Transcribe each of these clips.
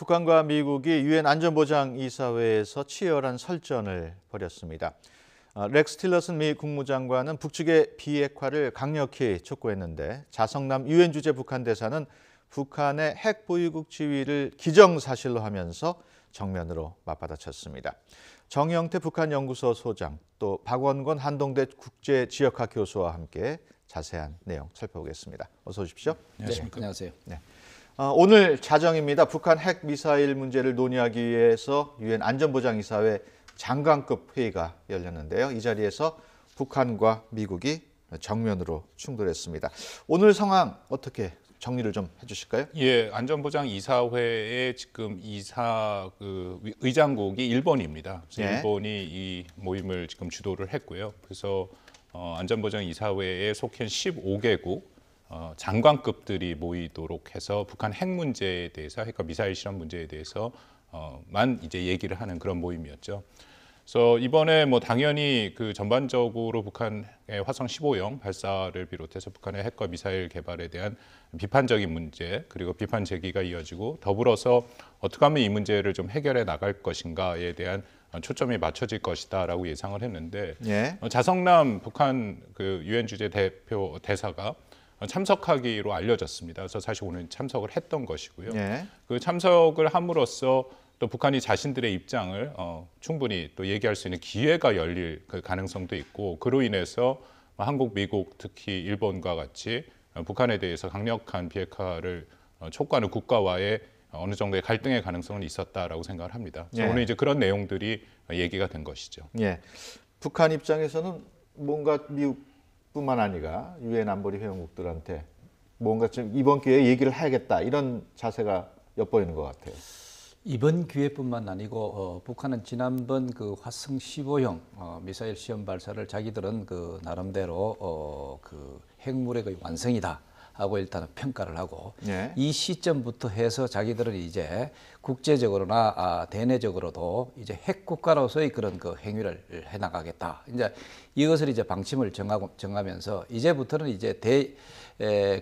북한과 미국이 유엔 안전보장이사회에서 치열한 설전을 벌였습니다. 렉스 틸러슨 미 국무장관은 북측의 비핵화를 강력히 촉구했는데 자성남 유엔 주재 북한 대사는 북한의 핵 보유국 지위를 기정사실로 하면서 정면으로 맞받아쳤습니다. 정영태 북한 연구소 소장, 또 박원권 한동대 국제지역학 교수와 함께 자세한 내용 살펴보겠습니다. 어서 오십시오. 네, 안녕하세요. 네. 오늘 자정입니다. 북한 핵 미사일 문제를 논의하기 위해서 유엔 안전보장이사회 장관급 회의가 열렸는데요. 이 자리에서 북한과 미국이 정면으로 충돌했습니다. 오늘 상황 어떻게 정리를 좀 해주실까요? 예, 안전보장이사회의 지금 의장국이 일본입니다. 그래서 예. 일본이 이 모임을 지금 주도를 했고요. 그래서 안전보장이사회에 속한 15개국 장관급들이 모이도록 해서 북한 핵 문제에 대해서, 핵과 미사일 실험 문제에 대해서만 이제 얘기를 하는 그런 모임이었죠. 그래서 이번에 당연히 그 전반적으로 북한의 화성 15형 발사를 비롯해서 북한의 핵과 미사일 개발에 대한 비판적인 문제, 그리고 비판 제기가 이어지고, 더불어서 어떻게 하면 이 문제를 좀 해결해 나갈 것인가에 대한 초점이 맞춰질 것이다라고 예상을 했는데, 예. 자성남 북한 그 유엔 주재 대사가 참석하기로 알려졌습니다. 그래서 사실 오늘 참석을 했던 것이고요. 예. 그 참석을 함으로써 또 북한이 자신들의 입장을 충분히 또 얘기할 수 있는 기회가 열릴 그 가능성도 있고, 그로 인해서 한국, 미국, 특히 일본과 같이 북한에 대해서 강력한 비핵화를 촉구하는 국가와의 어느 정도의 갈등의 가능성은 있었다라고 생각을 합니다. 그래서 예. 오늘 이제 그런 내용들이 얘기가 된 것이죠. 예. 북한 입장에서는 뭔가 미국뿐만 아니라 유엔 안보리 회원국들한테 뭔가 좀 이번 기회에 얘기를 해야겠다, 이런 자세가 엿보이는 것 같아요. 이번 기회뿐만 아니고 북한은 지난번 그 화성 15형 미사일 시험 발사를 자기들은 그 나름대로 그 핵무력의 거의 완성이다 하고 일단은 평가를 하고, 예. 이 시점부터 해서 자기들은 이제 국제적으로나 대내적으로도 이제 핵 국가로서의 그런 그 행위를 해 나가겠다. 이제 이것을 이제 방침을 정하면서 이제부터는 이제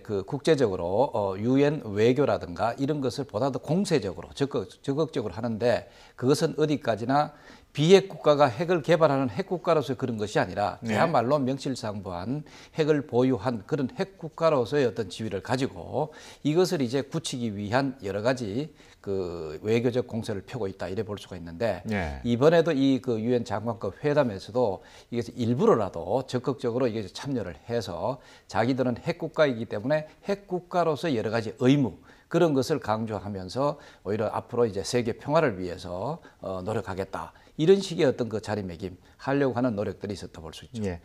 그 국제적으로 유엔 외교라든가 이런 것을 보다 더 공세적으로 적극적으로 하는데, 그것은 어디까지나 비핵 국가가 핵을 개발하는 핵 국가로서의 그런 것이 아니라 그야말로 명실상부한 핵을 보유한 그런 핵 국가로서의 어떤 지위를 가지고 이것을 이제 굳히기 위한 여러 가지 그 외교적 공세를 펴고 있다, 이래 볼 수가 있는데, 이번에도 이 그 유엔 장관급 회담에서도 이것을 일부러라도 적극적으로 이게 참여를 해서 자기들은 핵 국가이기 때문에 핵 국가로서 여러 가지 의무, 그런 것을 강조하면서 오히려 앞으로 이제 세계 평화를 위해서 노력하겠다, 이런 식의 어떤 그 자리매김 하려고 하는 노력들이 있었다 볼 수 있죠. 예.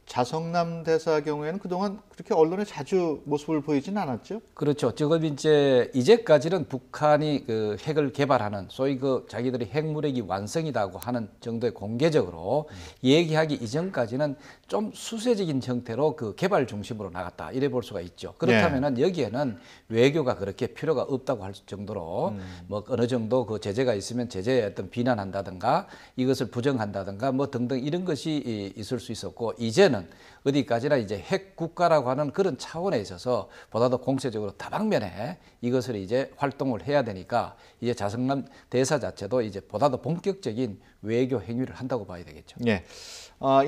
자성남 대사 경우에는 그동안 그렇게 언론에 자주 모습을 보이진 않았죠? 그렇죠. 지금 이제까지는 북한이 그 핵을 개발하는 소위 그 자기들이 핵무력이 완성이라고 하는 정도의 공개적으로 얘기하기 이전까지는 좀 수세적인 형태로 그 개발 중심으로 나갔다, 이래 볼 수가 있죠. 그렇다면은 여기에는 외교가 그렇게 필요가 없다고 할 정도로 뭐 어느 정도 그 제재가 있으면 제재에 어떤 비난한다든가 이것을 부정한다든가 뭐 등등 이런 것이 있을 수 있었고, 이제는 어디까지나 이제 핵 국가라고 하는 그런 차원에 있어서 보다 더 공세적으로 다방면에 이것을 이제 활동을 해야 되니까 이제 자성남 대사 자체도 이제 보다 더 본격적인 외교 행위를 한다고 봐야 되겠죠. 예.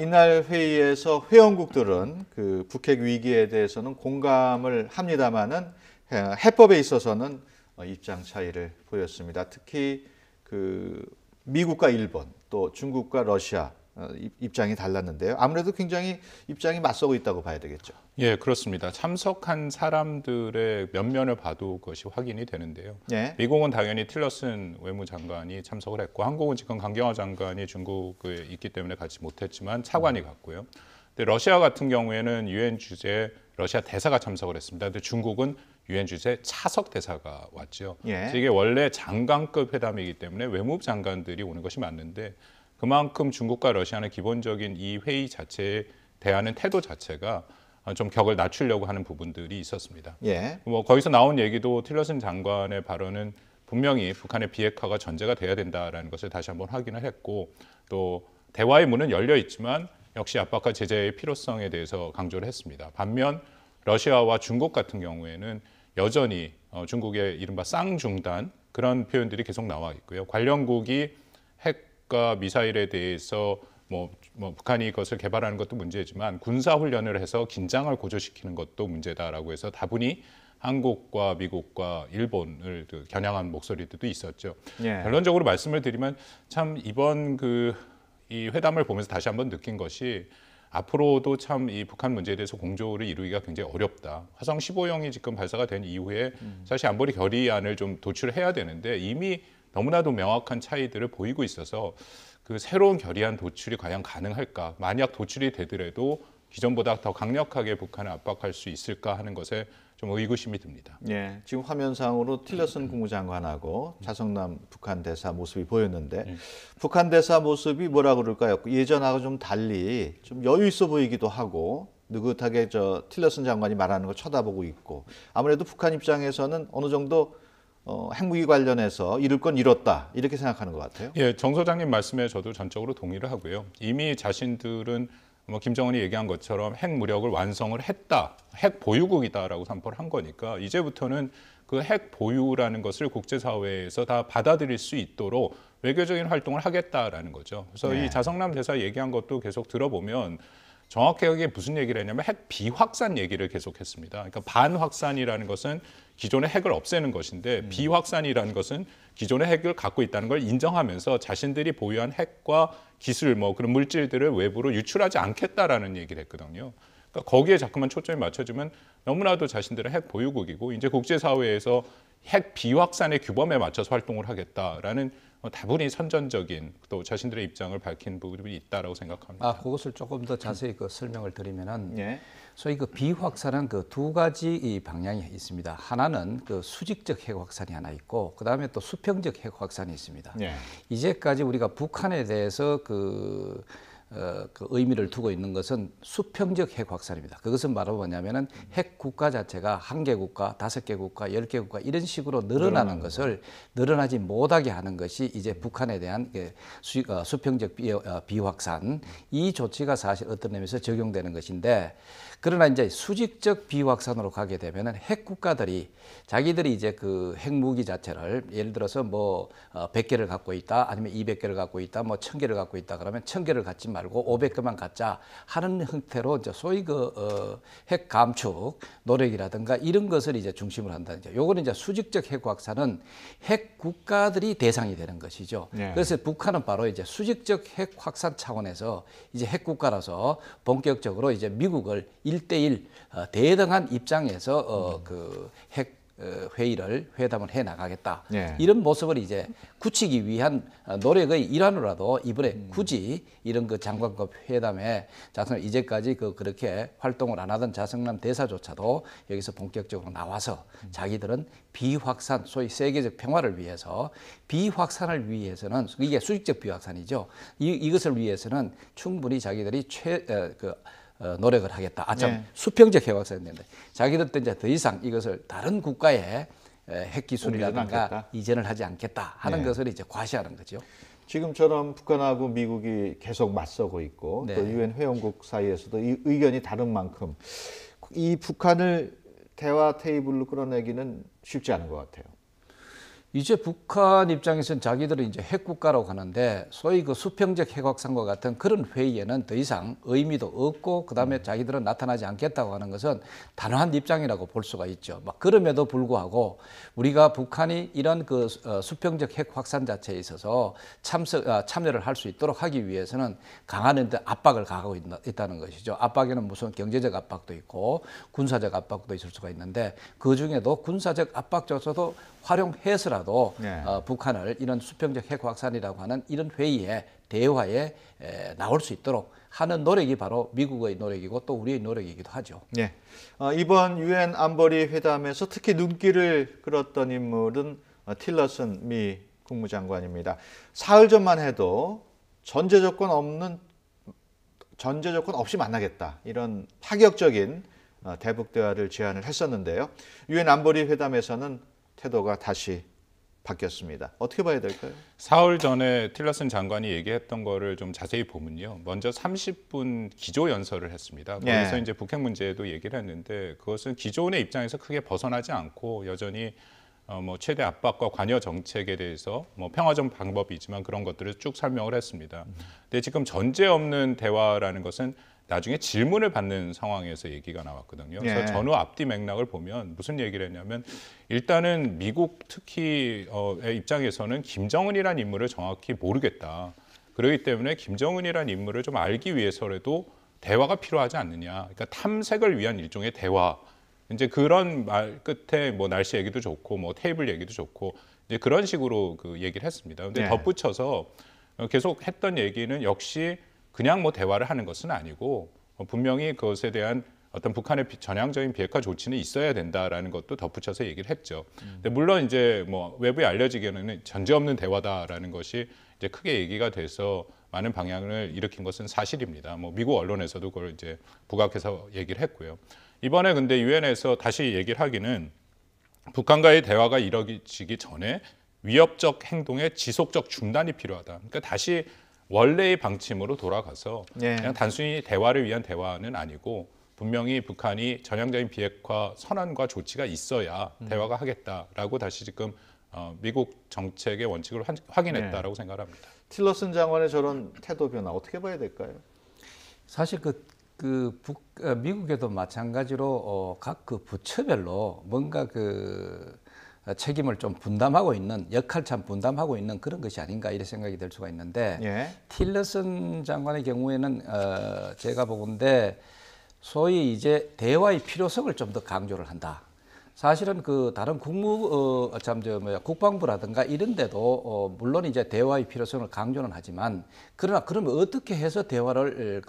이날 회의에서 회원국들은 그 북핵 위기에 대해서는 공감을 합니다만은 해법에 있어서는 입장 차이를 보였습니다. 특히 그 미국과 일본, 또 중국과 러시아 입장이 달랐는데요. 아무래도 굉장히 입장이 맞서고 있다고 봐야 되겠죠. 예, 그렇습니다. 참석한 사람들의 면면을 봐도 그것이 확인이 되는데요. 예. 미국은 당연히 틸러슨 외무장관이 참석을 했고, 한국은 지금 강경화 장관이 중국에 있기 때문에 가지 못했지만 차관이 갔고요. 근데 러시아 같은 경우에는 유엔 주재 러시아 대사가 참석을 했습니다. 근데 중국은 유엔 주재 차석 대사가 왔죠. 예. 그래서 이게 원래 장관급 회담이기 때문에 외무부 장관들이 오는 것이 맞는데, 그만큼 중국과 러시아는 기본적인 이 회의 자체에 대하는 태도 자체가 좀 격을 낮추려고 하는 부분들이 있었습니다. 예. 뭐 거기서 나온 얘기도 틸러슨 장관의 발언은 분명히 북한의 비핵화가 전제가 돼야 된다라는 것을 다시 한번 확인을 했고, 또 대화의 문은 열려 있지만 역시 압박과 제재의 필요성에 대해서 강조를 했습니다. 반면 러시아와 중국 같은 경우에는 여전히 중국의 이른바 쌍중단 그런 표현들이 계속 나와 있고요. 관련국이 핵과 미사일에 대해서 뭐 북한이 이것을 개발하는 것도 문제지만 군사 훈련을 해서 긴장을 고조시키는 것도 문제다라고 해서 다분히 한국과 미국과 일본을 겨냥한 목소리들도 있었죠. 예. 결론적으로 말씀을 드리면 참 이번 이 회담을 보면서 다시 한번 느낀 것이 앞으로도 참 이 북한 문제에 대해서 공조를 이루기가 굉장히 어렵다. 화성 15형이 지금 발사가 된 이후에 사실 안보리 결의안을 좀 도출해야 되는데 이미 너무나도 명확한 차이들을 보이고 있어서 그 새로운 결의안 도출이 과연 가능할까? 만약 도출이 되더라도 기존보다 더 강력하게 북한을 압박할 수 있을까 하는 것에 좀 의구심이 듭니다. 예, 지금 화면상으로 틸러슨 국무장관하고 자성남 북한 대사 모습이 보였는데 북한 대사 모습이 뭐라 그럴까요? 예전하고 좀 달리 좀 여유 있어 보이기도 하고 느긋하게 저 틸러슨 장관이 말하는 걸 쳐다보고 있고 아무래도 북한 입장에서는 어느 정도 핵무기 관련해서 이룰 건 이뤘다 이렇게 생각하는 것 같아요. 예, 정 소장님 말씀에 저도 전적으로 동의를 하고요. 이미 자신들은 김정은이 얘기한 것처럼 핵 무력을 완성을 했다, 핵 보유국이다라고 선포를 한 거니까 이제부터는 그 핵 보유라는 것을 국제사회에서 다 받아들일 수 있도록 외교적인 활동을 하겠다라는 거죠. 그래서 네. 이 자성남 대사 얘기한 것도 계속 들어보면 정확하게 무슨 얘기를 했냐면 핵 비확산 얘기를 계속했습니다. 그러니까 반확산이라는 것은 기존의 핵을 없애는 것인데 비확산이라는 것은 기존의 핵을 갖고 있다는 걸 인정하면서 자신들이 보유한 핵과 기술 그런 물질들을 외부로 유출하지 않겠다라는 얘기를 했거든요. 그러니까 거기에 자꾸만 초점이 맞춰지면 너무나도 자신들은 핵 보유국이고 이제 국제사회에서 핵 비확산의 규범에 맞춰서 활동을 하겠다라는 다분히 선전적인 또 자신들의 입장을 밝힌 부분이 있다라고 생각합니다. 그것을 조금 더 자세히 설명을 드리면은 예. 소위 비확산은 두 가지 이 방향이 있습니다. 하나는 수직적 핵 확산이 하나 있고, 그 다음에 또 수평적 핵 확산이 있습니다. 예. 이제까지 우리가 북한에 대해서 그 의미를 두고 있는 것은 수평적 핵 확산입니다. 그것은 바로 뭐냐면은 핵 국가 자체가 1개 국가, 5개 국가, 10개 국가 이런 식으로 늘어나는 것을 늘어나지 못하게 하는 것이 이제 북한에 대한 수평적 비확산 이 조치가 사실 어떤 의미에서 적용되는 것인데, 그러나 이제 수직적 비확산으로 가게 되면은 핵 국가들이 자기들이 이제 그 핵무기 자체를 예를 들어서 100개를 갖고 있다, 아니면 200개를 갖고 있다, 1000개를 갖고 있다 그러면 1000개를 갖지 말고 500개만 갖자 하는 형태로 이제 소위 핵 감축 노력이라든가 이런 것을 이제 중심으로 한다는 거죠. 요거는 이제 수직적 핵 확산은 핵 국가들이 대상이 되는 것이죠. 네. 그래서 북한은 바로 이제 수직적 핵 확산 차원에서 이제 핵 국가라서 본격적으로 이제 미국을 1대1 대등한 입장에서 회담을 해 나가겠다. 네. 이런 모습을 이제 굳히기 위한 노력의 일환으로라도 이번에 굳이 이런 장관급 회담에 이제까지 그렇게 활동을 안 하던 자성남 대사조차도 여기서 본격적으로 나와서 자기들은 비확산, 소위 세계적 평화를 위해서 비확산을 위해서는 이게 수직적 비확산이죠. 이것을 위해서는 충분히 자기들이 노력을 하겠다. 네. 수평적 핵 확산인데 자기들도 이제 더 이상 이것을 다른 국가의 핵 기술이라든가 이전을 하지 않겠다 하는 네. 것을 이제 과시하는 거죠. 지금처럼 북한하고 미국이 계속 맞서고 있고 네. 또 유엔 회원국 사이에서도 이 의견이 다른 만큼 이 북한을 대화 테이블로 끌어내기는 쉽지 않은 것 같아요. 이제 북한 입장에서는 자기들은 이제 핵국가라고 하는데 소위 수평적 핵 확산과 같은 그런 회의에는 더 이상 의미도 없고 그다음에 자기들은 나타나지 않겠다고 하는 것은 단호한 입장이라고 볼 수가 있죠. 그럼에도 불구하고 우리가 북한이 이런 수평적 핵 확산 자체에 있어서 참여를 할 수 있도록 하기 위해서는 강한 압박을 가하고 있다는 것이죠. 압박에는 무슨 경제적 압박도 있고 군사적 압박도 있을 수가 있는데 그 중에도 군사적 압박조차도 활용해서라도 네. 북한을 이런 수평적 핵 확산이라고 하는 이런 회의에 대화에 나올 수 있도록 하는 노력이 바로 미국의 노력이고 또 우리의 노력이기도 하죠. 네. 이번 유엔 안보리 회담에서 특히 눈길을 끌었던 인물은 틸러슨 미 국무장관입니다. 사흘 전만 해도 전제 조건 없이 만나겠다 이런 파격적인 대북 대화를 제안을 했었는데요. 유엔 안보리 회담에서는 태도가 다시 바뀌었습니다. 어떻게 봐야 될까요? 사흘 전에 틸러슨 장관이 얘기했던 거를 좀 자세히 보면요. 먼저 30분 기조 연설을 했습니다. 거기서 네. 이제 북핵 문제에도 얘기를 했는데 그것은 기존의 입장에서 크게 벗어나지 않고 여전히 뭐 최대 압박과 관여 정책에 대해서 뭐 평화적 방법이지만 그런 것들을 쭉 설명을 했습니다. 근데 지금 전제 없는 대화라는 것은 나중에 질문을 받는 상황에서 얘기가 나왔거든요. 그래서 예. 전후 앞뒤 맥락을 보면 무슨 얘기를 했냐면 일단은 미국 특히의 입장에서는 김정은이라는 인물을 정확히 모르겠다. 그렇기 때문에 김정은이라는 인물을 좀 알기 위해서라도 대화가 필요하지 않느냐. 그러니까 탐색을 위한 일종의 대화. 이제 그런 말 끝에 뭐 날씨 얘기도 좋고 뭐 테이블 얘기도 좋고 이제 그런 식으로 그 얘기를 했습니다. 근데 네. 덧붙여서 계속 했던 얘기는 역시 그냥 뭐 대화를 하는 것은 아니고 분명히 그것에 대한 어떤 북한의 전향적인 비핵화 조치는 있어야 된다라는 것도 덧붙여서 얘기를 했죠. 근데 물론 이제 뭐 외부에 알려지기에는 전제 없는 대화다라는 것이 이제 크게 얘기가 돼서 많은 방향을 일으킨 것은 사실입니다. 뭐 미국 언론에서도 그걸 이제 부각해서 얘기를 했고요. 이번에 근데 유엔에서 다시 얘기를 하기는 북한과의 대화가 이루어지기 전에 위협적 행동의 지속적 중단이 필요하다. 그러니까 다시 원래의 방침으로 돌아가서 예. 그냥 단순히 대화를 위한 대화는 아니고 분명히 북한이 전향적인 비핵화 선언과 조치가 있어야 대화가 하겠다라고 다시 지금 미국 정책의 원칙을 확인했다라고 생각합니다. 틸러슨 장관의 저런 태도 변화 어떻게 봐야 될까요? 사실 미국에도 마찬가지로 각 그 부처별로 뭔가 그 책임을 좀 분담하고 있는 역할참 분담하고 있는 그런 것이 아닌가 이런 생각이 들 수가 있는데 예. 틸러슨 장관의 경우에는 제가 보건대 소위 이제 대화의 필요성을 좀 더 강조를 한다. 사실은 그 다른 국방부라든가 이런 데도 물론 이제 대화의 필요성을 강조는 하지만 그러나 그러면 어떻게 해서 대화를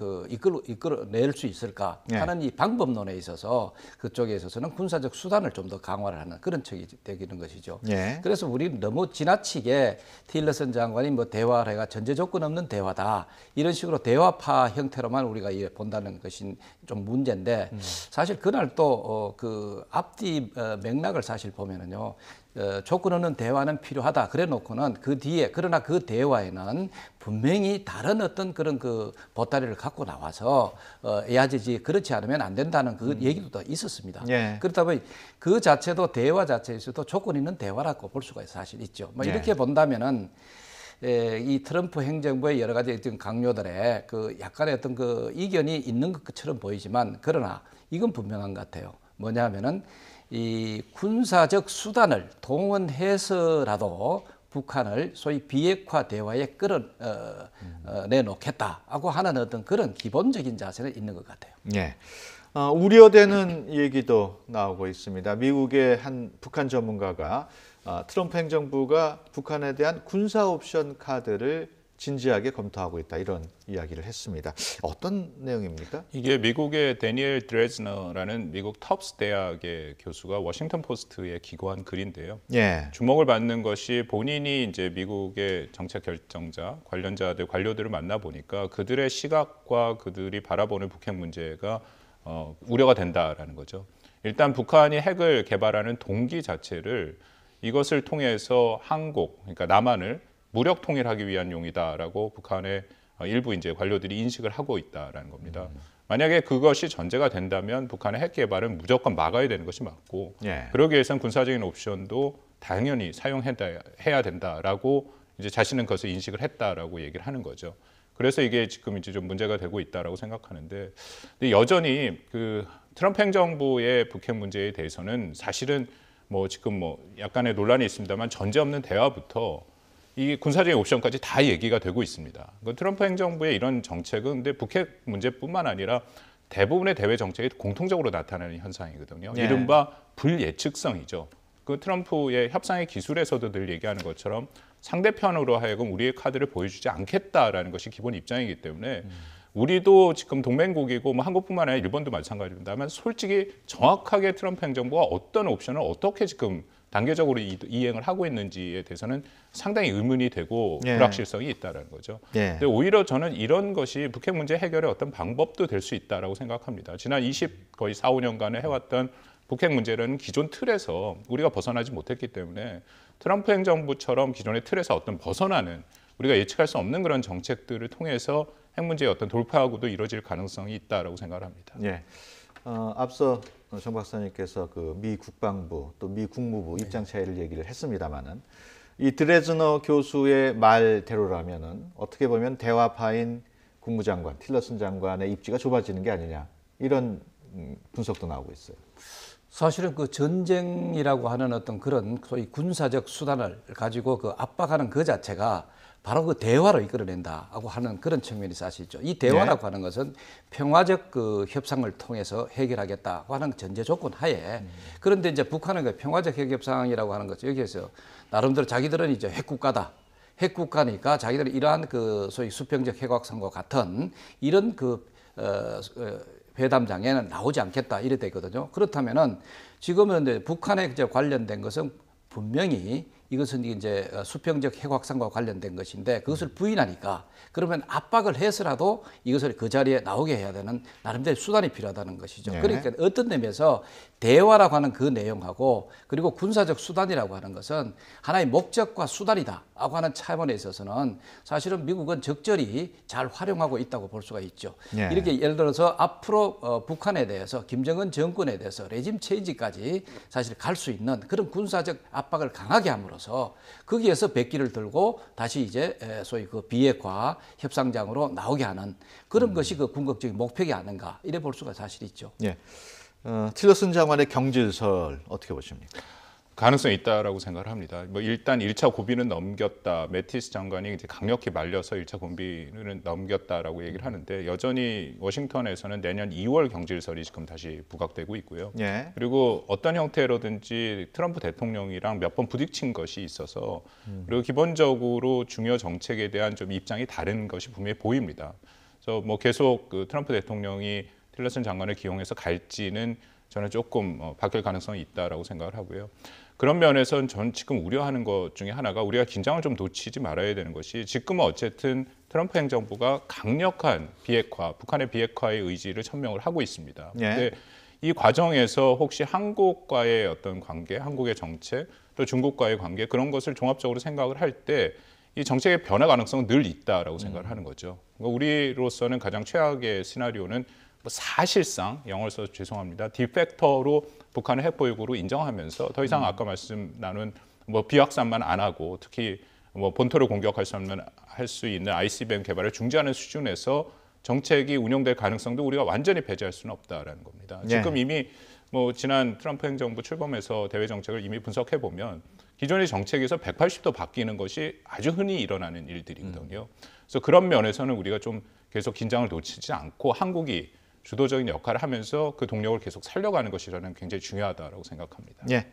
이끌어낼 수 있을까 하는 이 방법론에 있어서 그쪽에 있어서는 군사적 수단을 좀 더 강화를 하는 그런 척이 되기는 것이죠. 예. 그래서 우리는 너무 지나치게 틸러슨 장관이 뭐 대화를 해가 전제 조건 없는 대화다 이런 식으로 대화파 형태로만 우리가 본다는 것이 좀 문제인데 사실 그날 또 그 앞뒤 맥락을 사실 보면은요. 조건 없는 대화는 필요하다. 그래 놓고는 그 뒤에 그러나 그 대화에는 분명히 다른 어떤 그런 그 보따리를 갖고 나와서 해야지 그렇지 않으면 안 된다는 그 얘기도 또 있었습니다. 예. 그렇다 보니 그 자체도 대화 자체에서도 조건 있는 대화라고 볼 수가 사실 있죠. 뭐 이렇게 본다면은 이 트럼프 행정부의 여러 가지 어떤 강요들의 그 약간의 어떤 그 이견이 있는 것처럼 보이지만 그러나 이건 분명한 것 같아요. 뭐냐면은 이 군사적 수단을 동원해서라도 북한을 소위 비핵화 대화에 끌어내놓겠다고 하는 어떤 그런 기본적인 자세는 있는 것 같아요. 예. 우려되는 얘기도 나오고 있습니다. 미국의 한 북한 전문가가 트럼프 행정부가 북한에 대한 군사 옵션 카드를 진지하게 검토하고 있다 이런 이야기를 했습니다. 어떤 내용입니까? 이게 미국의 데니엘 드레즈너라는 미국 텁스 대학의 교수가 워싱턴 포스트에 기고한 글인데요. 예. 주목을 받는 것이 본인이 이제 미국의 정책 결정자, 관련자들, 관료들을 만나 보니까 그들의 시각과 그들이 바라보는 북핵 문제가 우려가 된다라는 거죠. 일단 북한이 핵을 개발하는 동기 자체를 이것을 통해서 한국, 그러니까 남한을 무력 통일하기 위한 용이다라고 북한의 일부 이제 관료들이 인식을 하고 있다라는 겁니다. 만약에 그것이 전제가 된다면 북한의 핵 개발은 무조건 막아야 되는 것이 맞고, 예. 그러기 위해서는 군사적인 옵션도 당연히 사용해야 된다라고 이제 자신은 그것을 인식을 했다라고 얘기를 하는 거죠. 그래서 이게 지금 이제 좀 문제가 되고 있다라고 생각하는데, 근데 여전히 그 트럼프 행정부의 북핵 문제에 대해서는 사실은 뭐 지금 뭐 약간의 논란이 있습니다만 전제 없는 대화부터 이 군사적인 옵션까지 다 얘기가 되고 있습니다. 트럼프 행정부의 이런 정책은 근데 북핵 문제뿐만 아니라 대부분의 대외 정책이 공통적으로 나타나는 현상이거든요. 네. 이른바 불예측성이죠. 그 트럼프의 협상의 기술에서도 늘 얘기하는 것처럼 상대편으로 하여금 우리의 카드를 보여주지 않겠다라는 것이 기본 입장이기 때문에 우리도 지금 동맹국이고 뭐 한국뿐만 아니라 일본도 마찬가지입니다만 솔직히 정확하게 트럼프 행정부가 어떤 옵션을 어떻게 지금 단계적으로 이행을 하고 있는지에 대해서는 상당히 의문이 되고 예. 불확실성이 있다는 거죠. 예. 근데 오히려 저는 이런 것이 북핵 문제 해결의 어떤 방법도 될 수 있다라고 생각합니다. 지난 거의 4, 5년간에 해왔던 북핵 문제는 기존 틀에서 우리가 벗어나지 못했기 때문에 트럼프 행정부처럼 기존의 틀에서 어떤 벗어나는 우리가 예측할 수 없는 그런 정책들을 통해서 핵 문제의 어떤 돌파하고도 이루어질 가능성이 있다라고 생각을 합니다. 예. 앞서 정 박사님께서 그 미 국방부 또 미 국무부 입장 차이를 얘기를 했습니다만은 이 드레즈너 교수의 말대로라면은 어떻게 보면 대화파인 국무장관 틸러슨 장관의 입지가 좁아지는 게 아니냐 이런 분석도 나오고 있어요. 사실은 그 전쟁이라고 하는 어떤 그런 소위 군사적 수단을 가지고 그 압박하는 그 자체가 바로 그 대화로 이끌어낸다고 하는 그런 측면이 사실이죠. 이 대화라고 하는 것은 평화적 그 협상을 통해서 해결하겠다고 하는 전제 조건 하에 그런데 이제 북한은 그 평화적 핵 협상이라고 하는 거죠. 여기에서 나름대로 자기들은 이제 핵국가다. 핵국가니까 자기들은 이러한 그 소위 수평적 핵확산과 같은 이런 그 회담장에는 나오지 않겠다 이래 되거든요. 그렇다면은 지금은 이제 북한에 이제 관련된 것은 분명히 이것은 이제 수평적 핵확산과 관련된 것인데 그것을 부인하니까 그러면 압박을 해서라도 이것을 그 자리에 나오게 해야 되는 나름대로 수단이 필요하다는 것이죠. 네. 그러니까 어떤 의미에서 대화라고 하는 그 내용하고 그리고 군사적 수단이라고 하는 것은 하나의 목적과 수단이다라고 하는 차원에 있어서는 사실은 미국은 적절히 잘 활용하고 있다고 볼 수가 있죠. 네. 이렇게 예를 들어서 앞으로 북한에 대해서 김정은 정권에 대해서 레짐 체인지까지 사실 갈 수 있는 그런 군사적 압박을 강하게 함으로써 거기에서 백기를 들고 다시 이제 소위 그 비핵화 협상장으로 나오게 하는 그런 것이 그 궁극적인 목표가 아닌가 이래 볼 수가 사실 있죠. 예. 틸러슨 장관의 경질설 어떻게 보십니까? 가능성이 있다라고 생각을 합니다. 뭐 일단 1차 고비는 넘겼다. 매티스 장관이 이제 강력히 말려서 1차 고비는 넘겼다라고 얘기를 하는데 여전히 워싱턴에서는 내년 2월 경질설이 지금 다시 부각되고 있고요. 예. 그리고 어떤 형태로든지 트럼프 대통령이랑 몇 번 부딪힌 것이 있어서 그리고 기본적으로 중요 정책에 대한 좀 입장이 다른 것이 분명히 보입니다. 그래서 뭐 계속 그 트럼프 대통령이 틸러슨 장관을 기용해서 갈지는 저는 조금 바뀔 가능성이 있다라고 생각을 하고요. 그런 면에서는 전 지금 우려하는 것 중에 하나가 우리가 긴장을 좀 놓치지 말아야 되는 것이 지금은 어쨌든 트럼프 행정부가 강력한 비핵화, 북한의 비핵화의 의지를 천명을 하고 있습니다. 예. 근데 이 과정에서 혹시 한국과의 어떤 관계, 한국의 정책, 또 중국과의 관계 그런 것을 종합적으로 생각을 할 때 이 정책의 변화 가능성은 늘 있다라고 생각을 하는 거죠. 그러니까 우리로서는 가장 최악의 시나리오는 뭐 사실상 영어를 써서 죄송합니다. 디팩터로 북한을 핵 보유국으로 인정하면서 더 이상 아까 말씀 나눈 뭐 비확산만 안 하고 특히 뭐 본토를 공격할 수 있는 ICBM 개발을 중지하는 수준에서 정책이 운영될 가능성도 우리가 완전히 배제할 수는 없다라는 겁니다. 네. 지금 이미 뭐 지난 트럼프 행정부 출범해서 대외 정책을 이미 분석해 보면 기존의 정책에서 180도 바뀌는 것이 아주 흔히 일어나는 일들이거든요. 그래서 그런 면에서는 우리가 좀 계속 긴장을 놓치지 않고 한국이 주도적인 역할을 하면서 그 동력을 계속 살려가는 것이 저는 굉장히 중요하다고 생각합니다. 예.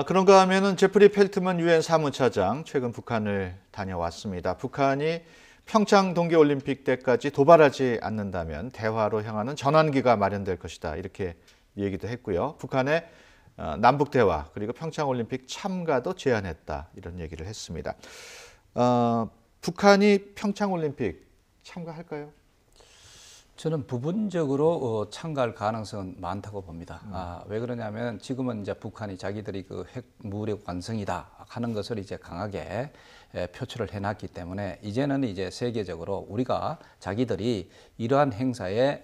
그런가 하면은 제프리 펠트먼 유엔 사무차장 최근 북한을 다녀왔습니다. 북한이 평창 동계올림픽 때까지 도발하지 않는다면 대화로 향하는 전환기가 마련될 것이다. 이렇게 얘기도 했고요. 북한의 남북 대화 그리고 평창올림픽 참가도 제안했다. 이런 얘기를 했습니다. 북한이 평창올림픽 참가할까요? 저는 부분적으로 참가할 가능성은 많다고 봅니다. 왜 그러냐면 지금은 이제 북한이 자기들이 그 핵 무력 완성이다 하는 것을 이제 강하게 표출을 해놨기 때문에 이제는 이제 세계적으로 우리가 자기들이 이러한 행사에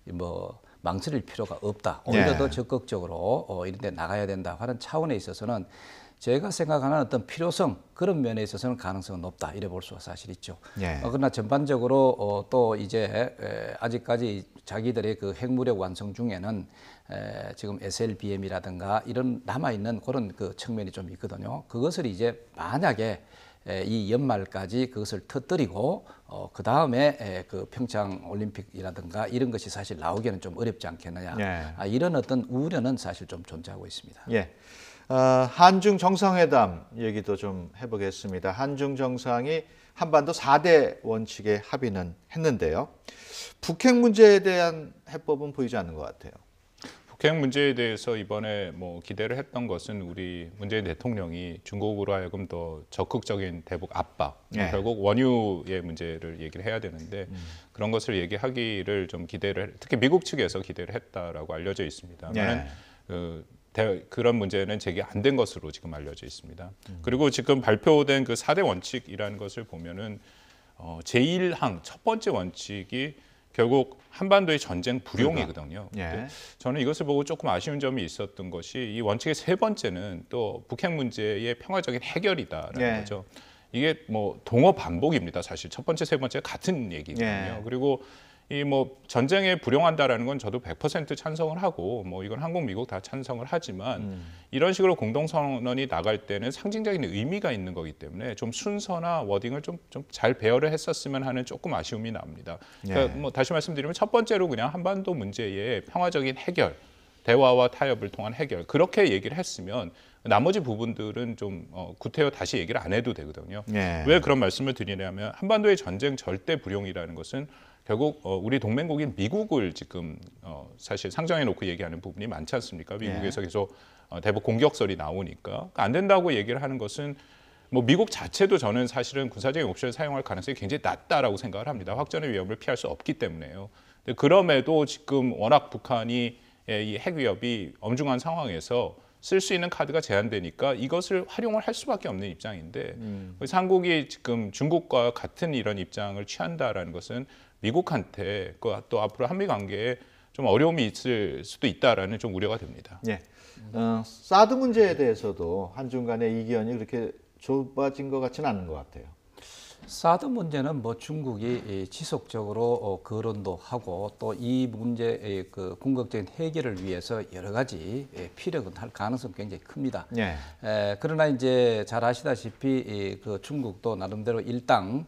뭐 망설일 필요가 없다. 오히려 네. 더 적극적으로 이런 데 나가야 된다 하는 차원에 있어서는 제가 생각하는 어떤 필요성 그런 면에 있어서는 가능성은 높다 이래 볼 수가 사실 있죠. 예. 그러나 전반적으로 또 이제 아직까지 자기들의 그 핵무력 완성 중에는 지금 SLBM이라든가 이런 남아 있는 그런 그 측면이 좀 있거든요. 그것을 이제 만약에 이 연말까지 그것을 터뜨리고 그 다음에 그 평창 올림픽이라든가 이런 것이 사실 나오기는 좀 어렵지 않겠느냐. 예. 이런 어떤 우려는 사실 좀 존재하고 있습니다. 예. 한중 정상회담 얘기도 좀 해보겠습니다. 한중 정상이 한반도 4대 원칙에 합의는 했는데요. 북핵 문제에 대한 해법은 보이지 않는 것 같아요. 북핵 문제에 대해서 이번에 뭐 기대를 했던 것은 우리 문재인 대통령이 중국으로 하여금 더 적극적인 대북 압박, 네. 결국 원유의 문제를 얘기를 해야 되는데 그런 것을 얘기하기를 좀 기대를 특히 미국 측에서 기대를 했다라고 알려져 있습니다. 네. 그런 문제는 제기 안 된 것으로 지금 알려져 있습니다. 그리고 지금 발표된 그 4대 원칙이라는 것을 보면은 제1항 첫 번째 원칙이 결국 한반도의 전쟁 불용이거든요. 예. 저는 이것을 보고 조금 아쉬운 점이 있었던 것이 이 원칙의 세 번째는 또 북핵 문제의 평화적인 해결이다라는 예. 거죠. 이게 뭐 동어 반복입니다. 사실 첫 번째, 세 번째 같은 얘기거든요. 예. 그리고 이 뭐 전쟁에 불용한다라는 건 저도 100% 찬성을 하고 뭐 이건 한국, 미국 다 찬성을 하지만 이런 식으로 공동선언이 나갈 때는 상징적인 의미가 있는 거기 때문에 좀 순서나 워딩을 좀 잘 배열을 했었으면 하는 조금 아쉬움이 납니다. 그러니까 예. 뭐 다시 말씀드리면 첫 번째로 그냥 한반도 문제의 평화적인 해결, 대화와 타협을 통한 해결 그렇게 얘기를 했으면 나머지 부분들은 좀 구태여 다시 얘기를 안 해도 되거든요. 예. 왜 그런 말씀을 드리냐면 한반도의 전쟁 절대 불용이라는 것은 결국 우리 동맹국인 미국을 지금 사실 상정해 놓고 얘기하는 부분이 많지 않습니까? 미국에서 계속 대북 공격설이 나오니까 안 된다고 얘기를 하는 것은 뭐 미국 자체도 저는 사실은 군사적인 옵션을 사용할 가능성이 굉장히 낮다라고 생각을 합니다. 확전의 위험을 피할 수 없기 때문에요. 근데 그럼에도 지금 워낙 북한이 이 핵 위협이 엄중한 상황에서 쓸 수 있는 카드가 제한되니까 이것을 활용을 할 수밖에 없는 입장인데 그래서 한국이 지금 중국과 같은 이런 입장을 취한다라는 것은 미국한테 또 앞으로 한미 관계에 좀 어려움이 있을 수도 있다라는 좀 우려가 됩니다. 예. 사드 문제에 대해서도 한중 간의 이견이 그렇게 좁아진 것 같지는 않은 것 같아요. 사드 문제는 뭐 중국이 지속적으로 거론도 하고 또 이 문제의 그 궁극적인 해결을 위해서 여러 가지 피력은 할 가능성이 굉장히 큽니다. 예. 그러나 이제 잘 아시다시피 그 중국도 나름대로 일당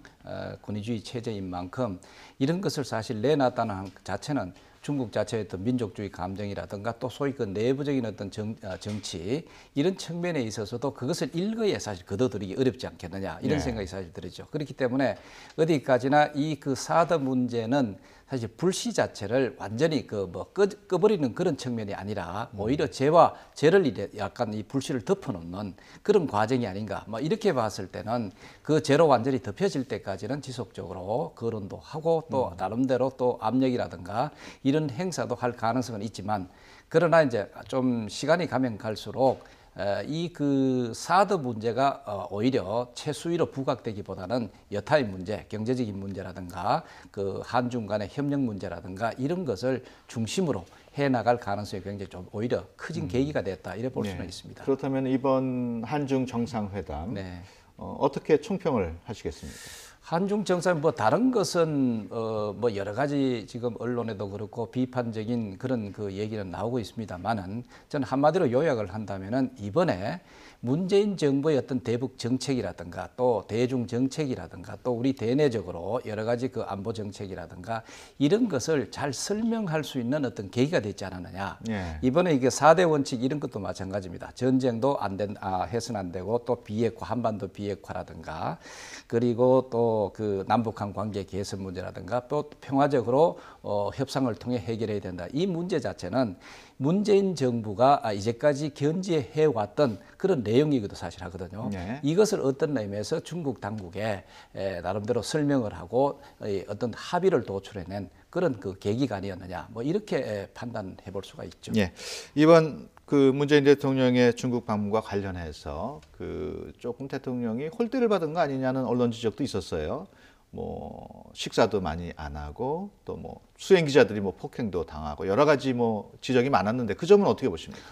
권위주의 체제인 만큼 이런 것을 사실 내놨다는 자체는 중국 자체의 어떤 민족주의 감정이라든가 또 소위 그 내부적인 어떤 정치 이런 측면에 있어서도 그것을 일거에 사실 거둬들이기 어렵지 않겠느냐 이런 생각이 사실 들었죠. 그렇기 때문에 어디까지나 이 그 사드 문제는 사실 불씨 자체를 완전히 꺼버리는 그런 측면이 아니라 오히려 재를 약간 이 불씨를 덮어놓는 그런 과정이 아닌가. 뭐 이렇게 봤을 때는 그 재로 완전히 덮여질 때까지는 지속적으로 거론도 하고 또 나름대로 또 압력이라든가 이런 행사도 할 가능성은 있지만 그러나 이제 좀 시간이 가면 갈수록 이 그 사드 문제가 오히려 최수위로 부각되기보다는 여타의 문제, 경제적인 문제라든가 그 한중 간의 협력 문제라든가 이런 것을 중심으로 해 나갈 가능성이 굉장히 좀 오히려 커진 계기가 됐다 이래 볼 수는 있습니다. 그렇다면 이번 한중 정상회담 네. 어떻게 총평을 하시겠습니까? 한중 정상 뭐 다른 것은 뭐 여러 가지 지금 언론에도 그렇고 비판적인 그런 그 얘기는 나오고 있습니다만은 저는 한마디로 요약을 한다면은 이번에 문재인 정부의 어떤 대북 정책이라든가 또 대중 정책이라든가 또 우리 대내적으로 여러 가지 그 안보 정책이라든가 이런 것을 잘 설명할 수 있는 어떤 계기가 되지 않았느냐. 예. 이번에 이게 4대 원칙 이런 것도 마찬가지입니다. 전쟁도 해서는 안 되고 또 비핵화, 한반도 비핵화라든가 그리고 또 그 남북한 관계 개선 문제라든가 또 평화적으로 협상을 통해 해결해야 된다. 이 문제 자체는 문재인 정부가 이제까지 견지해 왔던 그런 내용이기도 사실 하거든요. 네. 이것을 어떤 의미에서 중국 당국에 나름대로 설명을 하고 어떤 합의를 도출해낸 그런 그 계기가 아니었느냐. 뭐 이렇게 판단해 볼 수가 있죠. 예. 이번 그 문재인 대통령의 중국 방문과 관련해서 그 조금 대통령이 홀대를 받은 거 아니냐는 언론 지적도 있었어요. 뭐 식사도 많이 안 하고 또 뭐 수행 기자들이 뭐 폭행도 당하고 여러 가지 뭐 지적이 많았는데 그 점은 어떻게 보십니까?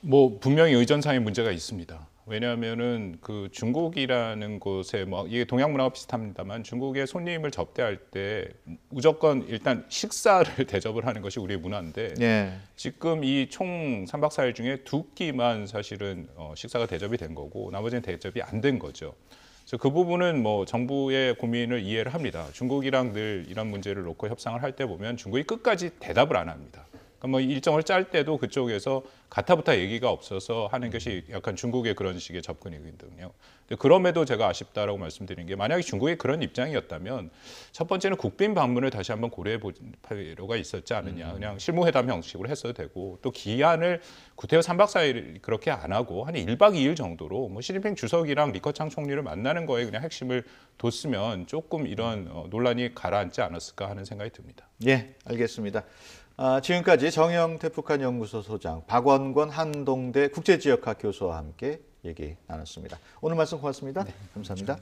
뭐 분명히 의전상의 문제가 있습니다. 왜냐하면은 그 중국이라는 곳에 뭐 이게 동양 문화와 비슷합니다만 중국의 손님을 접대할 때 무조건 일단 식사를 대접을 하는 것이 우리의 문화인데 예. 지금 이 총 3박 4일 중에 2끼만 사실은 식사가 대접이 된 거고 나머지는 대접이 안 된 거죠. 그래서 그 부분은 뭐 정부의 고민을 이해를 합니다. 중국이랑 늘 이런 문제를 놓고 협상을 할 때 보면 중국이 끝까지 대답을 안 합니다. 그러니까 뭐 일정을 짤 때도 그쪽에서 가타부타 얘기가 없어서 하는 것이 약간 중국의 그런 식의 접근이거든요. 근데 그럼에도 제가 아쉽다라고 말씀드리는 게 만약에 중국이 그런 입장이었다면 첫 번째는 국빈 방문을 다시 한번 고려해 볼 필요가 있었지 않느냐. 그냥 실무회담 형식으로 했어도 되고 또 기한을 구태여 3박 4일 그렇게 안 하고 한 1박 2일 정도로 뭐 시진핑 주석이랑 리커창 총리를 만나는 거에 그냥 핵심을 뒀으면 조금 이런 논란이 가라앉지 않았을까 하는 생각이 듭니다. 예, 알겠습니다. 지금까지 정영태 북한연구소 소장, 박원권 한동대 국제지역학 교수와 함께 얘기 나눴습니다. 오늘 말씀 고맙습니다. 네, 감사합니다.